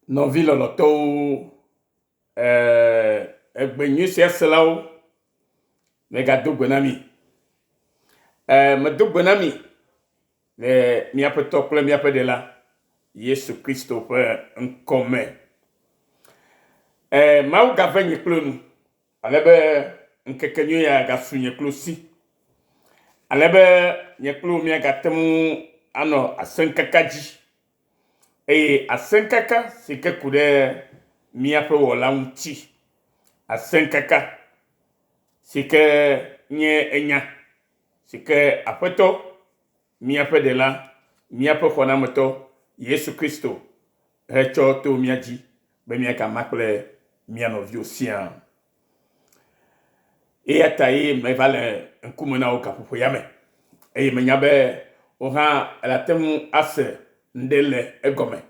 Nɔvi lɔlɔtɔwo egbenyu sia selawo megado gbe na mi. Medo gbe na mi le miaƒe tɔ kple miaƒe ɖela Yesu Kristo ƒe ŋkɔ me. Mawu gave nye kple nu ale be ŋkekenyui ya gasu nye klo si. Ale be nye klo miagate ŋu anɔ aseŋkaka dzi. Eye aseŋkaka si ke ku ɖe miaƒe wɔla ŋuti. Aseŋkaka si ke nye enya si ke aƒetɔ miaƒe ɖela miaƒe xɔnametɔ Yesu Kristo hetsɔ to mia dzi be miagama kple mia nɔviwo siaa. Eya ta ye meva le ŋkume na wo gaƒoƒo ya me. Eye menya be wo hã elate ŋu ase ŋɖe le egɔme.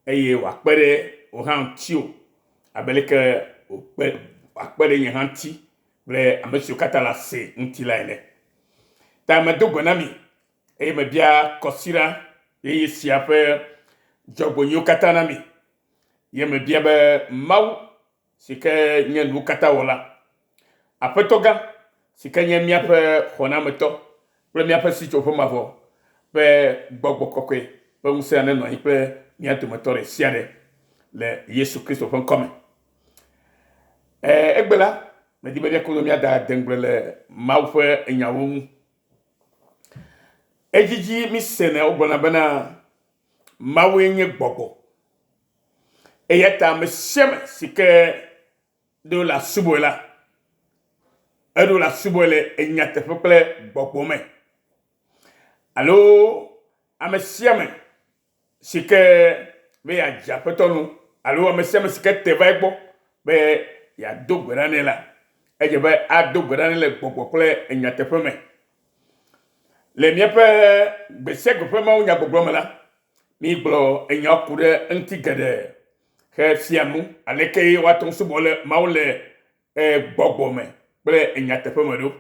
Eye wòakpe ɖe wo hã ŋuti o abe leke wòakpe ɖe nye hã ŋuti kple ame siwo katã le ase ŋuti la ene. Ta medo gbe na mi eye mebia kɔsiɖa eye sia ƒe dzɔgbenyuwo katã na mi. Ye mebia be Mawu si ke nye nuwo katã wɔla, Aƒetɔ gã si ke nye miaƒe xɔnametɔ kple miaƒe sitsoƒe mavɔ ƒe gbɔgbɔ kɔkɔe ƒe ŋusẽ nenɔ anyi kple mia dometɔ ɖe sia ɖe le Yesu Kristo ƒe ŋkɔ me. Egbe la, medi be miakono miada dengble le Mawu ƒe enyawo ŋu. Edzidzi mi sene wogblɔna bena Mawue nye gbɔgbɔ. Eya ta ame sia ame si ke ɖo le asubɔe la, eɖo le asubɔe le enyateƒe kple gbɔgbɔ me. Alo ame sia ame si ke be yeadze Aƒetɔ nu, alo ame sia ame si ke te va egbɔ be yeado gbe ɖa nɛ la, edze be ado gbe ɖa nɛ le gbɔgbɔ kple enyateƒe me. Le miaƒe gbe sia gbe ƒe Mawu nyagbɔgblɔ me la, mi gblɔ enyawo ku ɖe eŋuti geɖe hefia nu aleke woate ŋu subɔ le Mawu le gbɔgbɔ me kple enyateƒe me ɖo.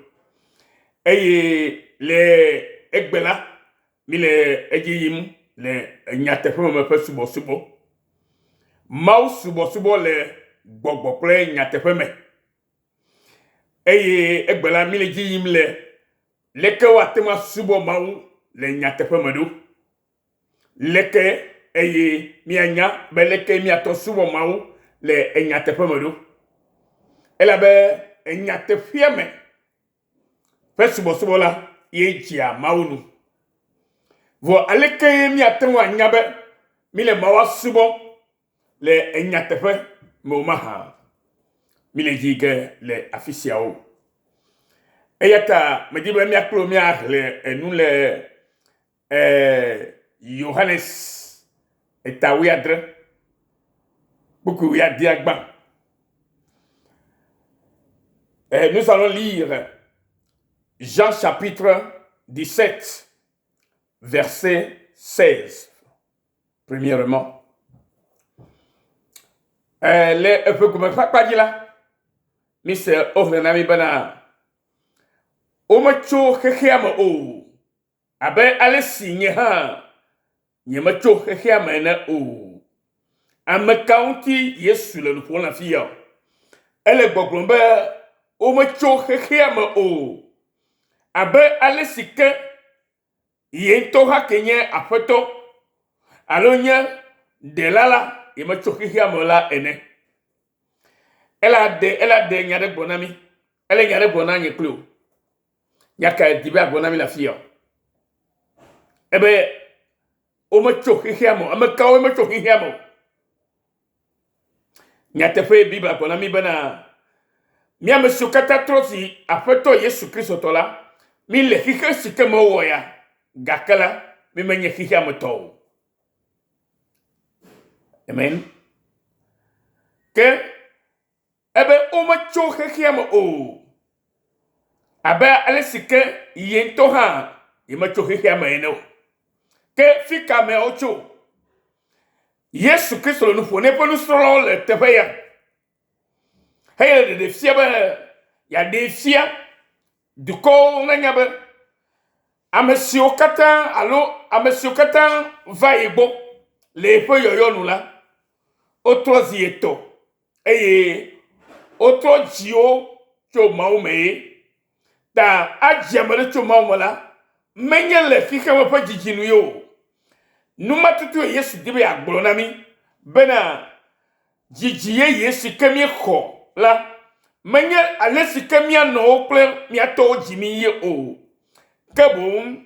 Eye le egbe la, mi le edzi yim le enyateƒe me ƒe subɔsubɔ. Mawu subɔsubɔ le gbɔgbɔ kple nyateƒe me. Eye egbe la mi le edzi yim le leke woate ŋu asubɔ Mawu le nyateƒe me ɖo. Leke eye mianya be leke miatɔ subɔ Mawu le enyateƒe me ɖo. Elabe enyateƒea me ƒe subɔsubɔ la ye dzia Mawu nu. Vɔ aleke miate ŋu anya be mi le Mawu asubɔ le enyateƒe me o mahã. Mi le dzi ge le afi siawo. Eya ta medi be miakplo miahle enu le Yohanes eta 17 buku 18. Nous allons lire Jean chapitre 17 verset 16 premièrement. Le epekume fakpadzi la mi se ohle na mi bena ometso xexea me o abe ale si nye hã nye metso xexea me ene o. Ame ka ŋuti Yesu le nu ƒom le afi ya? Ele gbɔgblɔm be ometso xexea me o abe ale si ke ye ŋutɔ hã ke nye Aƒetɔ alo nye ɖela la ye metso xexea me la ene. Ela de nya ɖe gblɔ na mi. Ele nya ɖe gblɔ na nye kpli o. Nyaka di be agblɔ na mi le afi ya. Ebe wometso xexea me, ame kawo metso xexea me o. Nyateƒe Biblia gblɔ na mi bena mi ame siwo katã trɔ si Aƒetɔ Yesu Kristo tɔ la, mi le xixe si ke me wɔ ya, gake la mi menye xexea me tɔ o. Amen. Ke ebe wometso xexea me o abe ale si ke ye ŋutɔ hã ye metso xexea me ene o. Ke fi ka me wotso? Yesu Kristo le nu ƒo ne ƒe nusrɔ̃lawo le teƒe ya. Heye ɖeɖe fia be yeaɖe fia dukɔwo nenya be ame siwo katã va yi gbɔ le eƒe yɔyɔ nu la, Autre zieto. Et autre jio, cho maume. Da adjamere cho maumala. Menye le fika wapa jijinu yo. Numa tutu yesu dibe agbonami. Bena jijiye yesu kemye ko. La. Menye alesi kemya no ple miato jimi ye o. Kabum.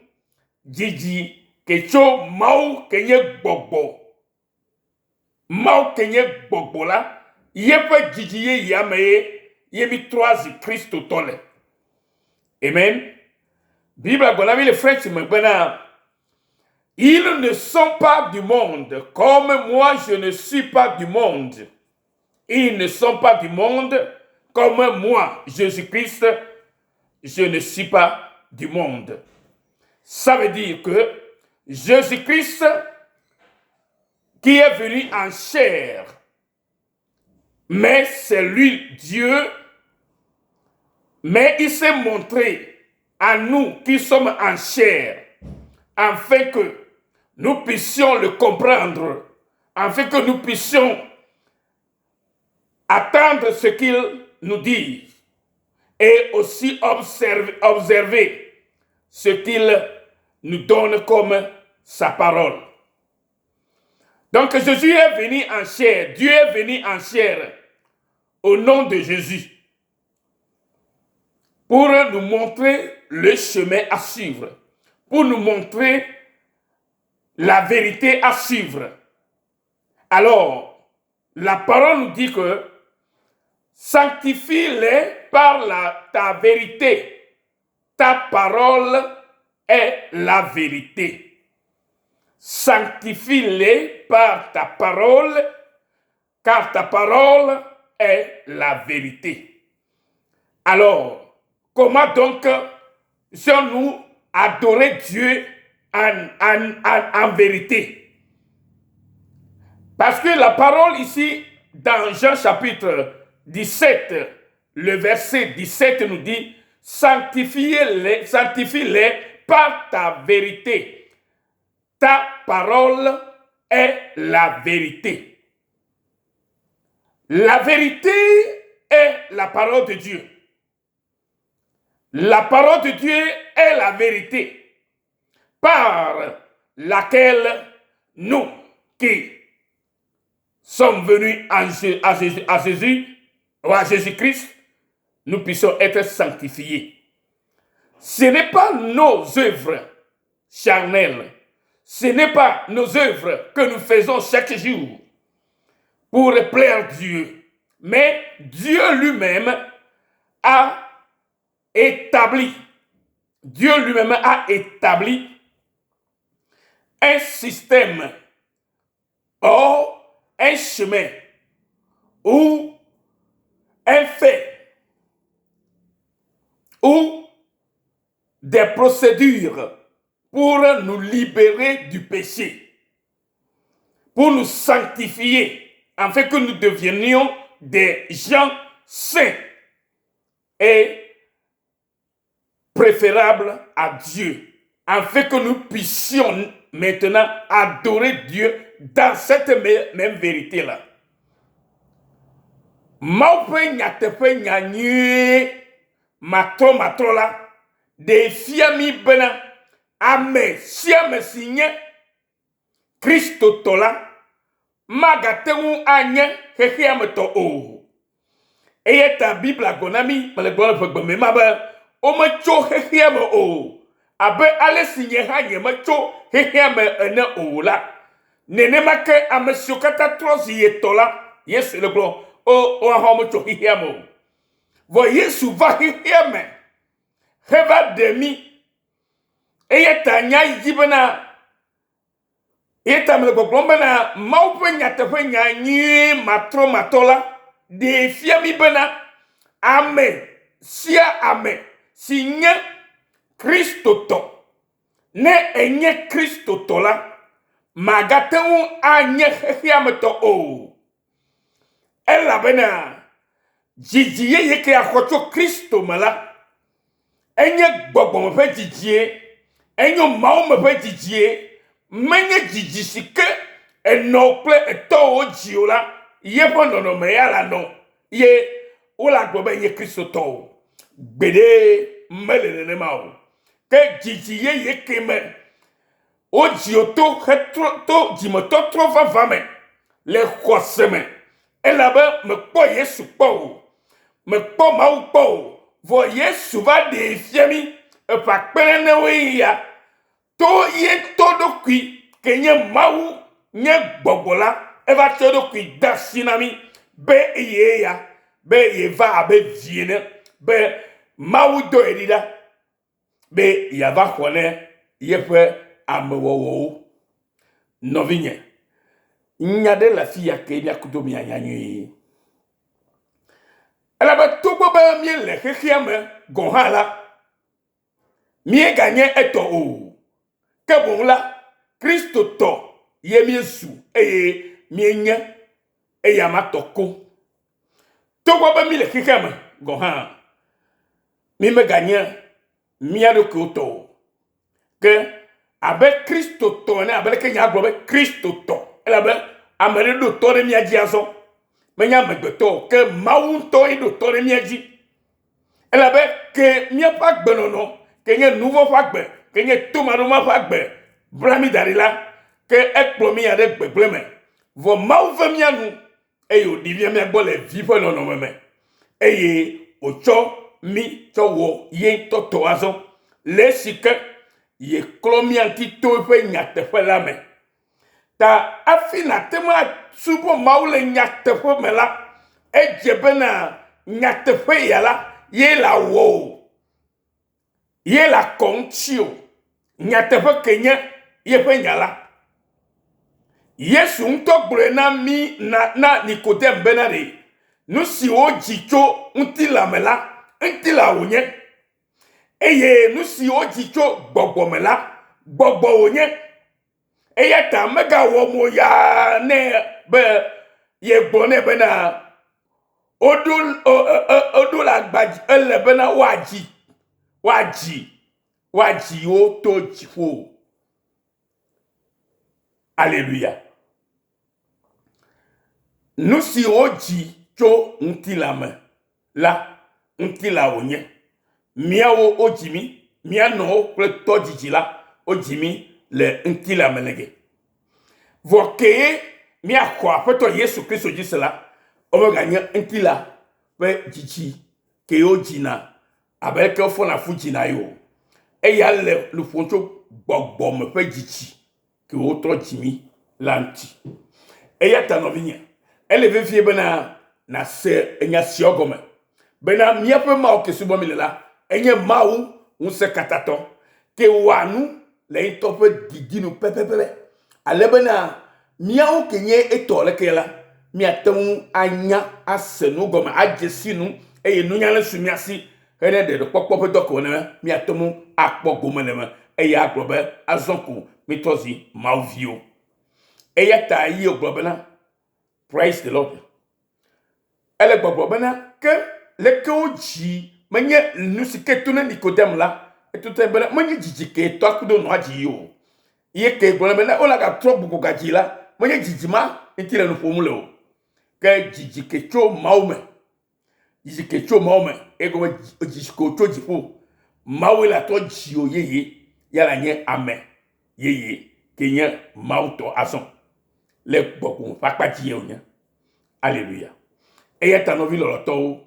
Jiji kecho mau kenye gbogbo. Mau kenye gbogbo la. Yepe jiji ye yame yemi 3 Christ tole. Amen. Bible a gonami les frères maintenant. Ils ne sont pas du monde, comme moi je ne suis pas du monde. Ils ne sont pas du monde, comme moi, Jésus-Christ, je ne suis pas du monde. Ça veut dire que Jésus-Christ, qui est venu en chair, mais c'est lui Dieu, mais il s'est montré à nous qui sommes en chair, afin que nous puissions le comprendre, afin que nous puissions attendre ce qu'il nous dit et aussi observer ce qu'il nous donne comme sa parole. Donc Jésus est venu en chair, Dieu est venu en chair au nom de Jésus pour nous montrer le chemin à suivre, pour nous montrer la vérité à suivre. Alors, la parole nous dit que sanctifie-les par ta vérité. Ta parole est la vérité. Sanctifie-les par ta parole, car ta parole est la vérité. Alors, comment donc sommes-nous adorer Dieu en vérité? Parce que la parole ici, dans Jean chapitre 17, le verset 17 nous dit, sanctifie-les par ta vérité. Ta parole est la vérité. La vérité est la parole de Dieu. La parole de Dieu est la vérité par laquelle nous qui sommes venus à Jésus ou à Jésus-Christ, nous puissions être sanctifiés. Ce n'est pas nos œuvres charnelles, ce n'est pas nos œuvres que nous faisons chaque jour pour plaire Dieu, mais Dieu lui-même a établi, un système, or un chemin, ou un fait, ou des procédures pour nous libérer du péché, pour nous sanctifier, afin que nous devenions des gens saints et préférables à Dieu, afin que nous puissions maintenant adorer Dieu dans cette même vérité-là. Maupe nyatepe nyanye matro la de fiami bena ame siame sinye Christo tola magatengu anye hehiame to o. Eye ta Bible agonami malebona pegbe maba o macho hehiame o. Abe ale sinye hanye macho hehiame ene o la. Nene make ame siokata trozi yetola. Yes le glo o ahomo cho hehiame. Vo Yesu va hehiame. Heva demi. Eye ta nya yibena. Eye ta mele goglomba maupe nyatepe nyanyi matro matola. De fiami bena. Ame. Sia ame. Si nye Christo to. Ne enye Christo to la. Magatengu anye hehiame to o. Ella bena. Jijiye yeke akocho Christo mala. Enye gbogbo me fe jijiye. Enyo mao me fe jijiye. Menye jiji sike enople eto o jiola. ye ponono me ya la no ye ola gbobe ye Kristo to gbede mele ne ma o ke jiji ye keme o jioto to jimoto tro va me le khoseme elabe me po Yesu po me po ma u po vo Yesu va de fiemi e pa pene we ya to ye todo qui que nye mawu nye gbogbola eva todo qui dasinami be ye ya be ye va abe viene be mawu do edida be ya va kone ye fe amewowo novinye nyade la fia ke bia kudo mi anyanyi ala ba to bo ba mi le hehiame gonhala mi gagné eto o ke bon la Kristo to ye miesu mienye yamatoko to kwa ba mi le kikama gohan mi me gagné miado koto que avec Kristo to na abele ke nya gbe Kristo to ela be amere do to re mi ajiaso me nya megbeto que mawu to e do to re mi aji ela be que mi pa gbe no que nye nouveau fa gbe que nye tomaro ma fa gbe Brami darila que ekplomi ya de gbebleme vo mauve mianu eyo divia mi agbo le vivo no meme eye ocho mi cho wo ye toto azo le sike ye klomi anti to fe nyate fe la me ta afina tema subo maule nyate fe me la ejebena nyate fe ya la ye la wo ye la konchio nyate fe kenye ye fe nyala Yesu ntogbre na mi na Nikodem benare nu si o jicho ntila mela ntila onye eye nu si o jicho gbogbo mela gbogbo onye eye ta mega wo mo ya ne be ye gbone bena odul agbaji ele bena waji o to jifo Alléluia. Nous si oji cho ntila me la ntila onye miawo ojimi mia no kle tojiji la ojimi le ntila melege voke mia kwa peto Yesu Kristo jisela o ganya ntila pe jiji ke ojina abeke ofo na fujina yo e ya le lu foncho gbogbo me pe jiji que autre jimi lanti eya tanovinya eleve fie bena na se enya siogome bena miape ma o kesubo milela enye mawu unse katato ke wanu le intope didinu pepepepe alebena miawo kenye etole kela miatemu anya asenu gome ajesinu eye nunyale sumiasi ene de popope dokone miatemu akpogome lema eya aglobe azonku mitozi mauvio eyata yi oglobena praise the Lord ele gbobena ke le ke oji menye nusiketuna Nikodem la etutembele menye jijike to akudo no aji yo ye ke gbobena ola ga tro bugo gaji la menye jijima etile no formule o ke jijike cho maume ego jijiko cho jipo mawela to jio yeye yala nye amen yeye kenya mauto ason le gbokun fakpati ye onya Alléluia eyata no vilo to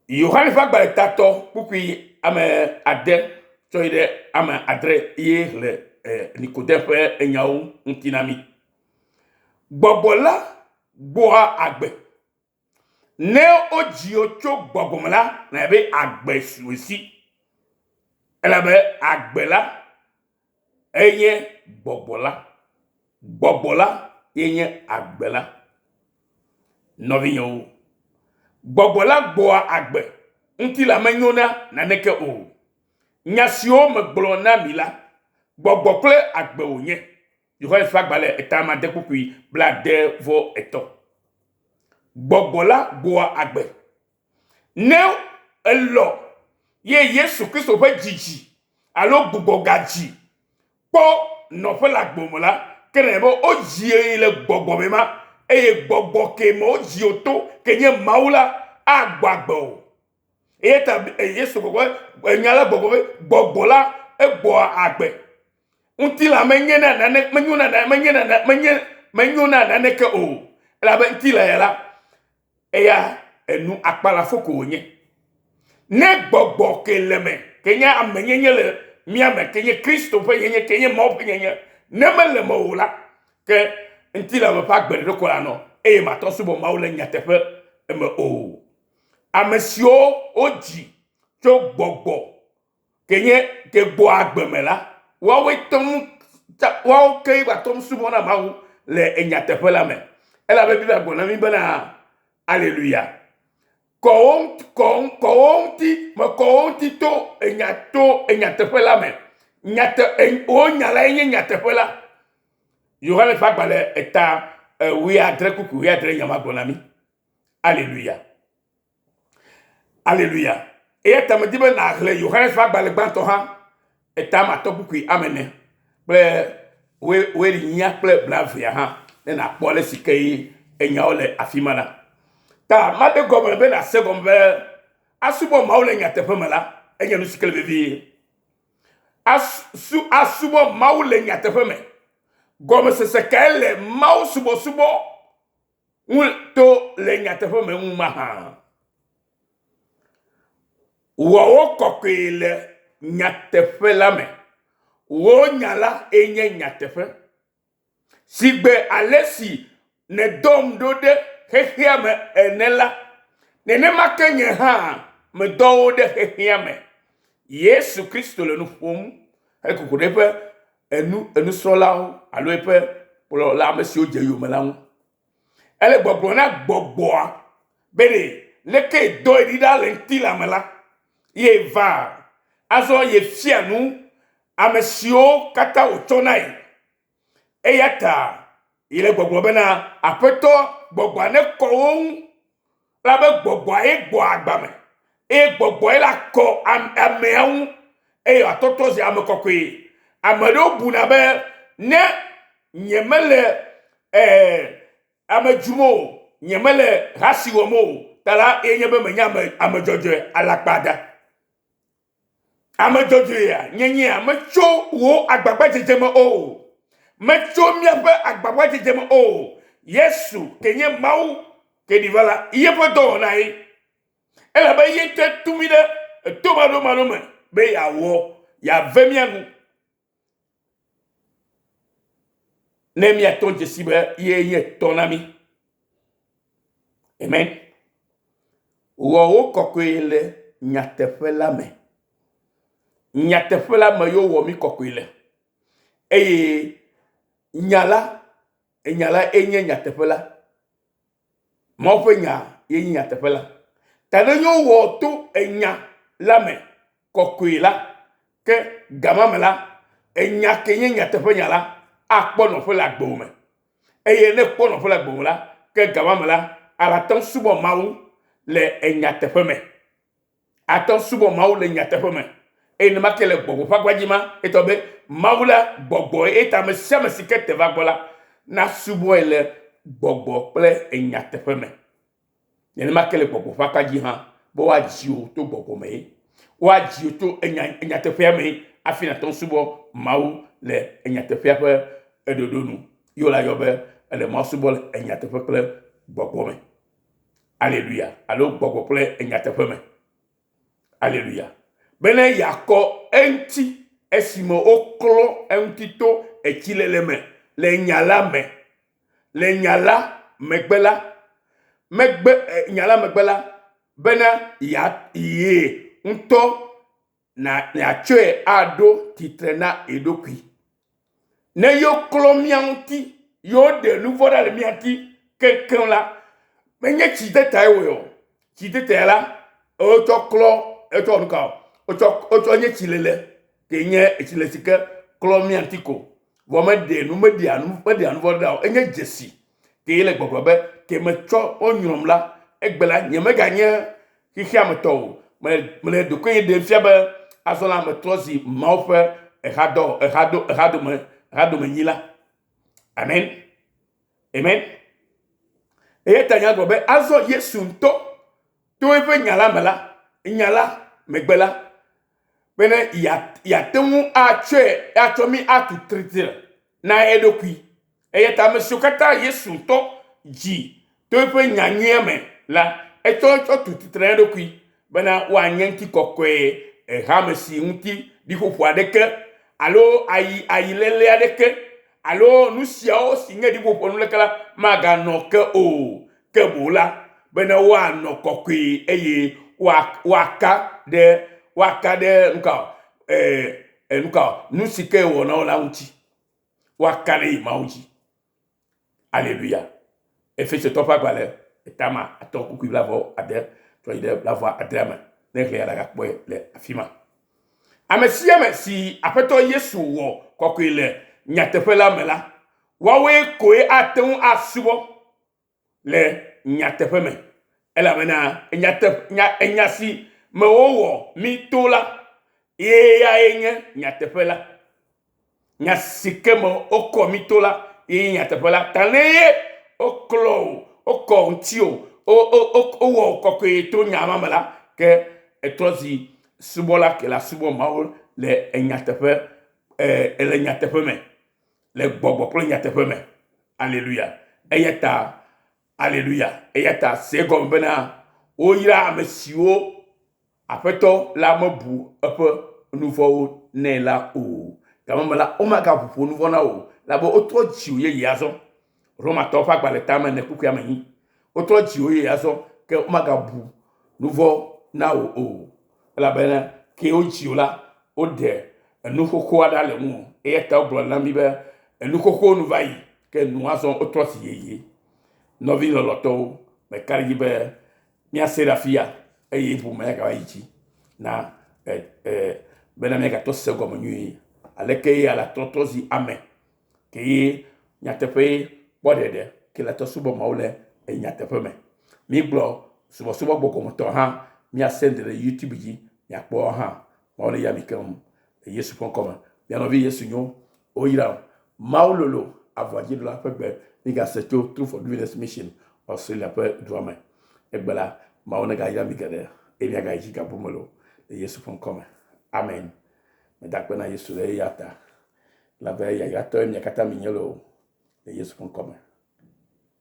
Yohane fagba tato pukui ame ade choide ame adre ye le Nikodem pe enyawo ntinami gbobola boa agbe ne oji ocho gbogomla na be agbe suisi elabe agbela eye gbogbola eye agbela novinyo gbogbola gboa agbe nti la menyona na neke o nyasio megblo na mila gbogbokle agbe onye Yohane fagbale etama dekupui blade vo eto gbogbola gboa agbe ne elo ye Yesu Kristo fe jiji alo gbogaji po no fe la gbomola kenebo ojie ile gbogbomema eye gbɔgbɔ ke mo dzi o to ke nye mawu la agbagbe o eye ta yesu gbɔgbɔ enya la gbɔgbɔ la egbɔ agbe ŋuti la menye na nane menyo na nane ke o elabe ŋuti la ya la eya enu akpala foko wonye ne gbɔgbɔ ke le me ke nye amenyenye le miame ke nye kristo ƒe nyenye ke nye mawu ƒe nyenye ne me le me o la ke ŋuti la me ƒe agbeɖeɖo ko la nɔ eye matɔ subɔ mawu le nyateƒe eme o ame siwo wodzi tso gbɔgbɔ ke nye ke gbɔ agbe me la wawoe ke gbatɔm subɔ na mawu le enyateƒe la me elabe Biblia gblɔ na mi bena aleluya kɔwo ŋuti to enyateƒe la me wo nya la nye nyateƒe la Yohane ƒe agbalẽ eta 17 nyama gblɔ na mi aleluya aleluya eya ta me di be na hle Yohane ƒe agbalẽ gbãtɔ hã eta matɔ kukui amene kple woenya kple blavia hã ne na kpɔ le si ke enyawo le afi ma la ta ma de gɔme be na se gɔme be asubɔ mawu le nyateƒe me la enye nu si ke le vevie asubɔ mawu le nyateƒe me gɔmesese ka le mawu subɔsubɔ to le nyateƒe me ŋu ma hã wɔwo kɔkɔe le nyateƒe la me wo nya la enye nyateƒe sigbe ale si ne dɔm ɖo ɖe xexea me ene la nenema ke nye hã me dɔ wo ɖe xexea me Yesu Kristo le nu ƒom ekuku ɖe ƒe enusrɔ̃lawo alo eƒe kplɔla ame siwo dze yome la ŋu ele gbɔgblɔ na gbɔgbɔa be leke dɔ ɖi ɖa le ŋuti la me la ye va azɔ ye fia nu ame siwo katã wotsɔ na ye eya ta ile gbɔgblɔ bena aƒetɔ gbɔgbɔa ne kɔ wo ŋu la be gbɔgbɔa ye gbɔ agba me eye gbɔgbɔa ye la kɔ amea ŋu eye atɔtɔ zi ame kɔkɔe ame ɖewo buna be ne nyemele ame dzum o nyemele hasi wɔm o ta la enye be menye ame dzɔdzɔe alakpada ame dzɔdzɔe ya nyenye metso wo agbagba dzedzeme o metso miaƒe agbagba dzedzeme o Yesu ke nye mawu ke ɖiva la yeƒe dɔwɔna ye elabe ye te tumi ɖe tomaɖomaɖo me be yave mia nu ne miatɔ dzesi be ye nye tɔ na mi amen wɔwo kɔkɔe le nyateƒe la me nyateƒe la me yo wɔ mi kɔkɔe le eye nya la enye nyateƒe la Mawu ƒe nya ye nye nyateƒe la ta ne yo wɔ to enya la me kɔkɔe la ke gama me la enya ke nye nyateƒe nya la akpɔ nɔƒe le agbewo me eye ne kpɔ nɔƒe le agbewo la ke gama me la alate subɔ mawu le enyateƒe me atɔ subɔ mawu le nyateƒe me eye ne ma ke le gbɔgbɔ ƒe agbadzi ma etɔ be mawu la gbɔgbɔ eta me sia me si ke te va gbɔ la na subɔe le gbɔgbɔ kple enyateƒe me nenema ke le gbɔgbɔ ƒe akadzi hã be woadzi wo to gbɔgbɔ me ye woadzi wo to enyateƒea me afi natɔ subɔ mawu le enyateƒea ƒe eɖoɖo nu yo la yɔ be ele mawu subɔ le enyateƒe kple gbɔgbɔ me aleluya alo gbɔgbɔ kple enyateƒe me aleluya bene yakɔ eŋti esime woklɔ eŋti to etsilele me le nya la me le nya la megbe la nya la megbe la bena ye ŋutɔ natsɔe aɖo titre na eɖokui ne yo klɔ mia ŋuti yo ɖe nu vɔ ɖa le mia ŋuti kekeŋ la menye tsideta ye wɔ tsideta la wotsɔ klɔ etsɔ nu ka wotsɔ nye tsilele ke nye etsilele si ke klɔ mia ŋuti ko vɔ meɖe nu meɖea nu vɔ ɖa o enye dzesi ke ye le gbɔgblɔ be ke metsɔ wonyrɔm la egbe la nye meganye xixia me tɔ o mele doko ye ɖem fia be azɔ la metrɔ zi mawu ƒe exaɖome nyi la amen amen eye ta nya gbo be azo Yesu nto to efe nyala mela nyala megbela bene ya temu a mi atu tritir na edokui eye ta mesukata Yesu nto ji to efe nyanyeme la eto tu titre edokui bena wa nyanki kokwe hamesi nti di fofo adeke alo ayi lele adeke alo nusia o singe di fofo nulekala maga no ke o ke bola bena wa no kokwe eye waka de nka nusike wo na ola unti waka le mauji alléluia efese topa gbale etama atoku la vo ade to ide la vo adema nekle la gakpo le afima amesiame si apeto Yesu wo kokile nyatefela mela wawe koe atun asubo le nyatefeme ela mena nyasi me wo mi tola ye ya enye nyatefela nyasikemo oko mi tola ye nyatefela taneye oklo oko ntio o wo kokwe to nyama mela ke etozi subola ke la subo maul le enyatefe ele nyatefe me le gbogbo pro nyatefe me alléluia eyeta alléluia eyeta segom bena o yira amesiwo afeto la mobu epe nouveau ne la o kama la o maga pupo nouveau na o la bo otro jiu ye yazo Roma to fa gbale tama ne kuku amani otro jiu ye yazo ke o maga bu nouveau na o la bena ke o jiu la o de nu koko ada le mu eyeta o blo na mi be nu koko nu vai ke nu azo otro si ye no vi lo loto me kari be mi aserafia eye bu me ka yichi na bena me ka to sego mo nyi aleke ala totozi amen ke nyatepe bodede ke la to subo maule e nyatepe me mi glo subo boko mo to ha mi asende le YouTube ji ya po ha maule ya mi kam yesu.com bien envie yesu nyo o ira maulolo avoyer de la peuple mi ga seto true for goodness mission aussi la peu domaine e bela mauna ga ya mi gade e ya ga ji ka pomolo yesu.com amen me dakwana yesu le yata la veille ya to mi kata minyolo yesu.com